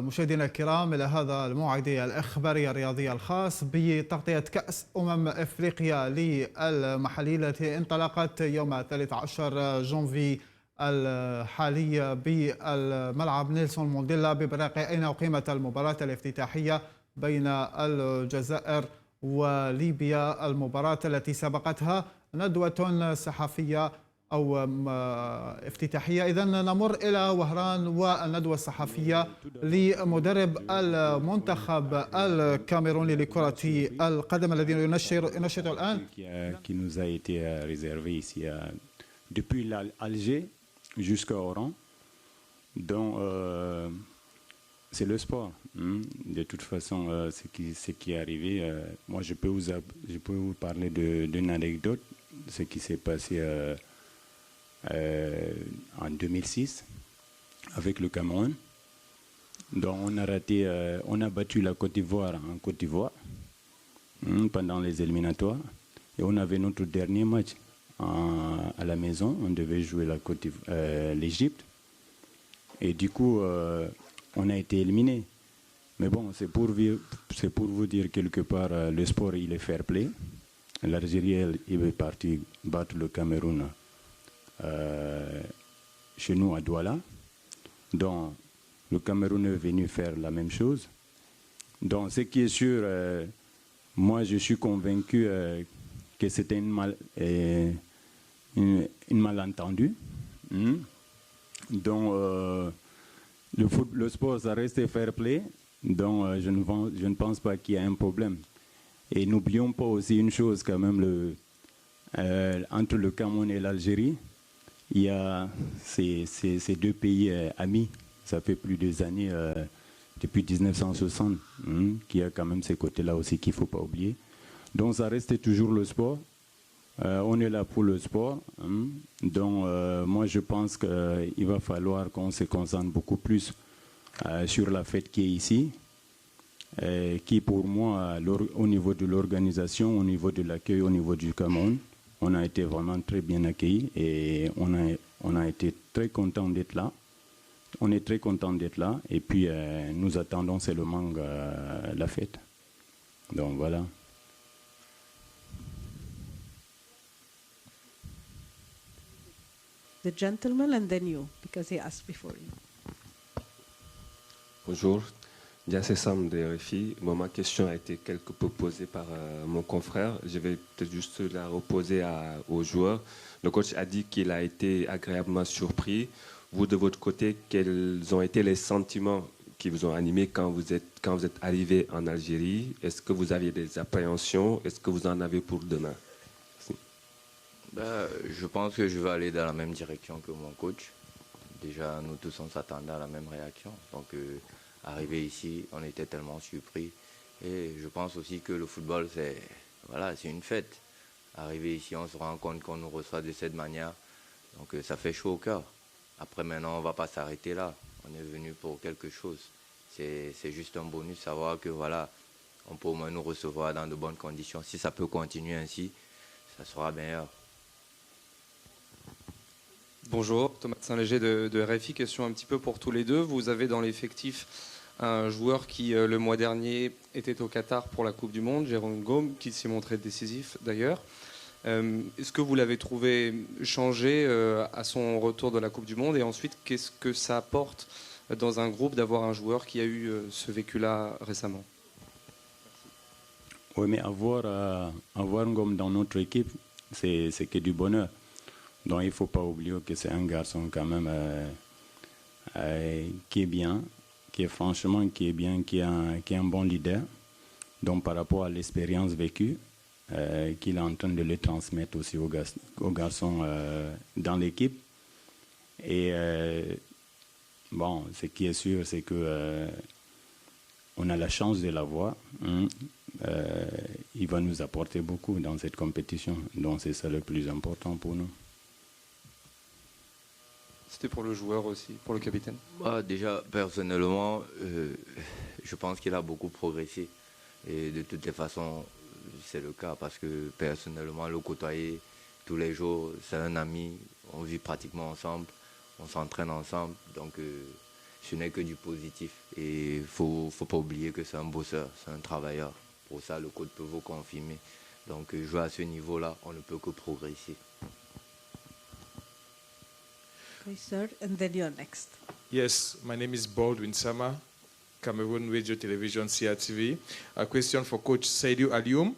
مشاهدينا الكرام إلى هذا الموعد الإخباري الرياضي الخاص بتغطية كأس إفريقيا للمحلي التي انطلقت يوم 13 جونفي الحالي بالملعب نيلسون مونديلا ببراق، أين أقيمت المباراة الافتتاحية بين الجزائر وليبيا، المباراة التي سبقتها ندوة صحفية أو افتتاحية. إذن نمر إلى وهران والندوة الصحفية لمدرب المنتخب الكاميروني لكرة القدم الذي ينشط الآن. Qui nous a été réservé ici depuis Alger jusqu'à Oran. Donc c'est le sport. De toute façon, ce qui est arrivé, moi je peux vous parler d'une anecdote, ce qui s'est passé en 2006 avec le Cameroun. Donc on a battu la Côte d'Ivoire en Côte d'Ivoire pendant les éliminatoires, et on avait notre dernier match à la maison. On devait jouer l'Égypte, et du coup on a été éliminé. Mais bon, c'est pour vous dire quelque part, le sport il est fair play. L'Algérie il est parti battre le Cameroun chez nous à Douala. Donc le Cameroun est venu faire la même chose. Donc ce qui est sûr, moi je suis convaincu que c'était une malentendu. Donc le sport ça reste fair play. Donc je ne pense pas qu'il y ait un problème. Et n'oublions pas aussi une chose quand même, entre le Cameroun et l'Algérie, il y a ces deux pays amis. Ça fait plus des années, depuis 1960, qu'il y a quand même ces côtés-là aussi qu'il ne faut pas oublier. Donc ça reste toujours le sport. On est là pour le sport. Donc moi je pense qu'il va falloir qu'on se concentre beaucoup plus sur la fête qui est ici. Qui pour moi, au niveau de l'organisation, au niveau de l'accueil, au niveau du Cameroun, on a été vraiment très bien accueillis, et on a été très contents d'être là. On est très contents d'être là, et puis nous attendons seulement la fête. Donc voilà. The gentleman and then you, because he asked before you. Bonjour, Diassé Sam de RFI. Bon, ma question a été quelque peu posée par mon confrère. Je vais peut-être juste la reposer aux joueurs. Le coach a dit qu'il a été agréablement surpris. Vous, de votre côté, quels ont été les sentiments qui vous ont animé quand vous êtes arrivé en Algérie? Est-ce que vous aviez des appréhensions? Est-ce que vous en avez pour demain? Je pense que je vais aller dans la même direction que mon coach. Déjà, nous tous, on s'attendait à la même réaction. Donc, arrivé ici, on était tellement surpris. Et je pense aussi que le football, c'est une fête. Arrivé ici, on se rend compte qu'on nous reçoit de cette manière. Donc, ça fait chaud au cœur. Après, maintenant, on ne va pas s'arrêter là. On est venu pour quelque chose. C'est juste un bonus, savoir que on peut au moins nous recevoir dans de bonnes conditions. Si ça peut continuer ainsi, ça sera meilleur. Bonjour, Thomas Saint-Léger de RFI. Question un petit peu pour tous les deux. Vous avez dans l'effectif un joueur qui, le mois dernier, était au Qatar pour la Coupe du Monde, Jérôme Gaume, qui s'est montré décisif d'ailleurs. Est-ce que vous l'avez trouvé changé à son retour de la Coupe du Monde? Et ensuite, qu'est-ce que ça apporte dans un groupe d'avoir un joueur qui a eu ce vécu-là récemment? Oui, mais avoir Ngom dans notre équipe, c'est que du bonheur. Donc il ne faut pas oublier que c'est un garçon quand même qui est bien, qui est bien, qui est un bon leader. Donc par rapport à l'expérience vécue, qu'il est en train de le transmettre aussi aux garçons dans l'équipe. Et bon, ce qui est sûr, c'est que on a la chance de l'avoir. Il va nous apporter beaucoup dans cette compétition. Donc c'est ça le plus important pour nous. C'était pour le joueur aussi, pour le capitaine? Déjà, personnellement, je pense qu'il a beaucoup progressé. Et de toutes les façons, c'est le cas parce que personnellement, le côtoyer tous les jours, c'est un ami. On vit pratiquement ensemble, on s'entraîne ensemble. Donc, ce n'est que du positif. Et il ne faut pas oublier que c'est un bosseur, c'est un travailleur. Pour ça, le coach peut vous confirmer. Donc jouer à ce niveau-là, on ne peut que progresser. Okay, sir, and then you're next. Yes, my name is Baldwin Sama, Cameroon Radio Television CRTV. A question for Coach Seydou Alioum.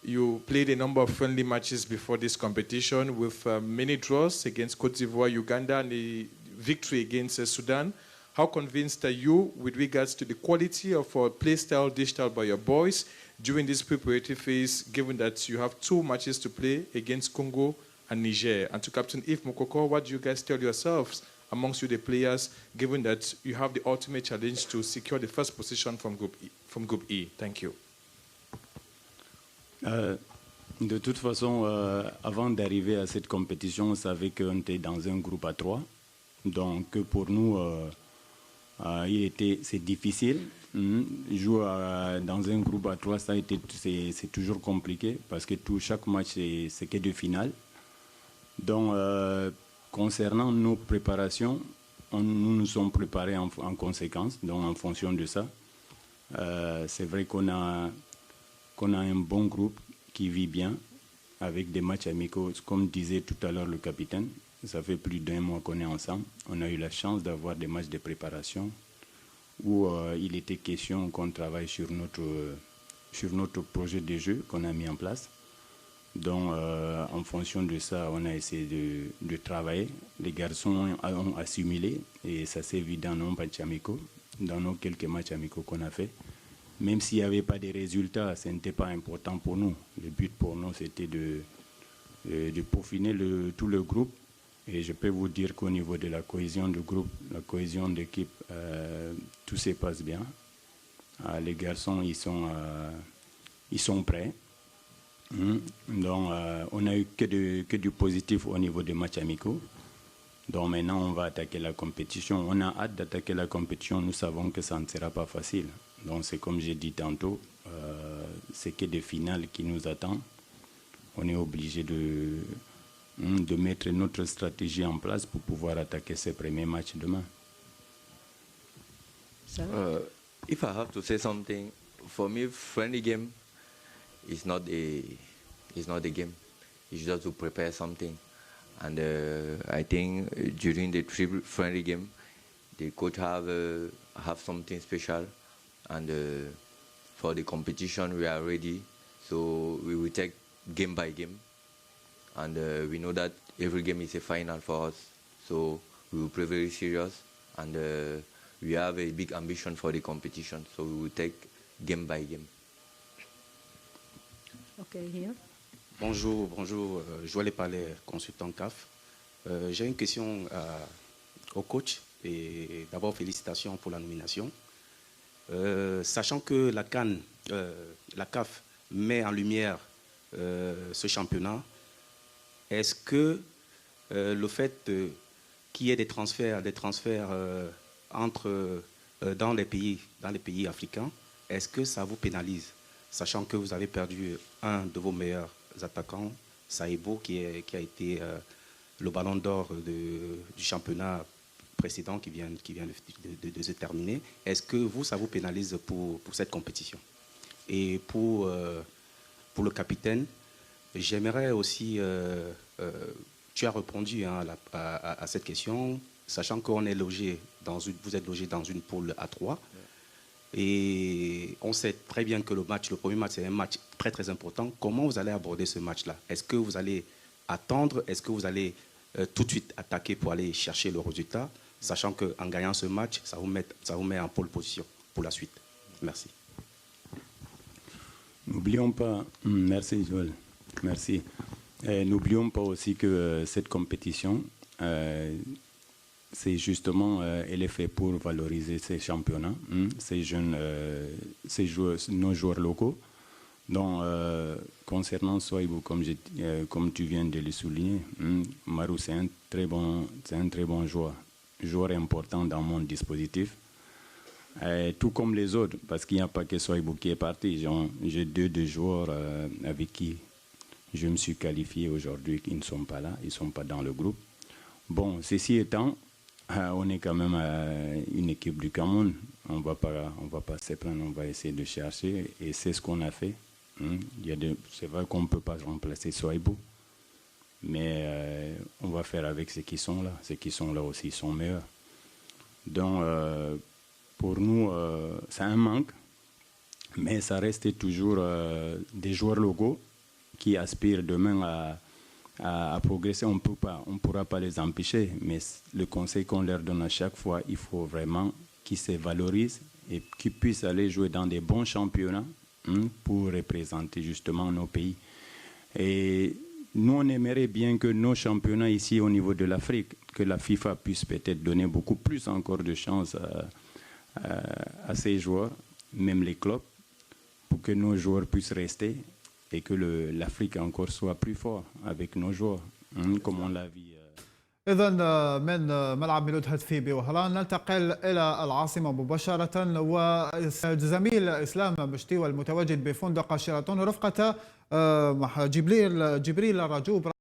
You played a number of friendly matches before this competition with many draws against Côte d'Ivoire, Uganda, and a victory against Sudan. How convinced are you with regards to the quality of play style dished out by your boys during this preparatory phase, given that you have 2 matches to play against Congo and Niger? And to Captain Yves Mokoko, what do you guys tell yourselves amongst you, the players, given that you have the ultimate challenge to secure the first position from Group E? Thank you. De toute façon, avant d'arriver à cette compétition, on savait qu'on était dans un groupe à 3. Donc pour nous, c'est difficile. Jouer dans un groupe à 3, c'est toujours compliqué parce que chaque match, c'est que de finale. Donc, concernant nos préparations, nous nous sommes préparés en conséquence, donc en fonction de ça. C'est vrai qu'on a un bon groupe qui vit bien avec des matchs amicaux. Comme disait tout à l'heure le capitaine, ça fait plus d'1 mois qu'on est ensemble. On a eu la chance d'avoir des matchs de préparation où il était question qu'on travaille sur notre projet de jeu qu'on a mis en place. Donc, en fonction de ça, on a essayé de travailler. Les garçons ont assimilé et ça s'est vu dans nos matchs amicaux, dans nos quelques matchs amicaux qu'on a fait. Même s'il n'y avait pas de résultats, ce n'était pas important pour nous. Le but pour nous, c'était de peaufiner tout le groupe. Et je peux vous dire qu'au niveau de la cohésion du groupe, la cohésion d'équipe, tout se passe bien. Les garçons, ils sont prêts. Donc, on n'a eu que du positif au niveau des matchs amicaux. Donc maintenant, on va attaquer la compétition. On a hâte d'attaquer la compétition. Nous savons que ça ne sera pas facile. Donc c'est comme j'ai dit tantôt, c'est que des finales qui nous attendent. On est obligé de mettre notre stratégie en place pour pouvoir attaquer ces premiers matchs demain. If I have to say something, for me, friendly game is not a game. It's just to prepare something. And I think during the friendly game, the coach have something special. And for the competition, we are ready. So we will take game by game. And we know that every game is a final for us. So we will play very serious. And we have a big ambition for the competition. So we will take game by game. Okay, here. Bonjour. Joël Palais, consultant CAF. J'ai une question au coach. Et d'abord, félicitations pour la nomination. Sachant que la CAN, la CAF met en lumière ce championnat, est-ce que le fait qu'il y ait des transferts dans les pays africains, est-ce que ça vous pénalise, sachant que vous avez perdu un de vos meilleurs attaquants, Saïbo, qui a été le ballon d'or du championnat précédent qui vient de se terminer. Est-ce que ça vous pénalise pour cette compétition? Et pour le capitaine, j'aimerais aussi, tu as répondu à cette question, sachant qu'on est vous êtes logé dans une poule A3, et on sait très bien que le premier match, c'est un match très très important. Comment vous allez aborder ce match-là? Est-ce que vous allez attendre? Est-ce que vous allez tout de suite attaquer pour aller chercher le résultat, sachant qu'en gagnant ce match, ça vous met en pole position pour la suite? Merci. N'oublions pas, merci Joël, merci. N'oublions pas aussi que cette compétition, c'est justement, elle est faite pour valoriser ces championnats, ces jeunes, nos joueurs locaux. Donc, concernant Sohaibou, comme tu viens de le souligner, Marou, c'est un très bon joueur important dans mon dispositif. Tout comme les autres, parce qu'il n'y a pas que Sohaibou qui est parti. J'ai deux joueurs avec qui je me suis qualifié aujourd'hui qui ne sont pas là, ils ne sont pas dans le groupe. Bon, ceci étant, On est quand même une équipe du Cameroun. On va pas se plaindre, on va essayer de chercher. Et c'est ce qu'on a fait. C'est vrai qu'on ne peut pas remplacer Sohaibou. Mais on va faire avec ceux qui sont là. Ceux qui sont là aussi sont meilleurs. Donc, pour nous, c'est un manque. Mais ça reste toujours des joueurs locaux qui aspirent demain à progresser. On ne pourra pas les empêcher. Mais le conseil qu'on leur donne à chaque fois, il faut vraiment qu'ils se valorisent et qu'ils puissent aller jouer dans des bons championnats pour représenter justement nos pays. Et nous, on aimerait bien que nos championnats ici au niveau de l'Afrique, que la FIFA puisse peut-être donner beaucoup plus encore de chance à ces joueurs, même les clubs, pour que nos joueurs puissent rester et que l'Afrique encore soit plus fort avec nos joueurs, comme on l'a vu. إذا من ملعب ميلود هاتفي بوهران ننتقل إلى العاصمة مباشرة والزميل إسلام مشتي والمتواجد بفندق شيراتون رفقة جبريل الرجوب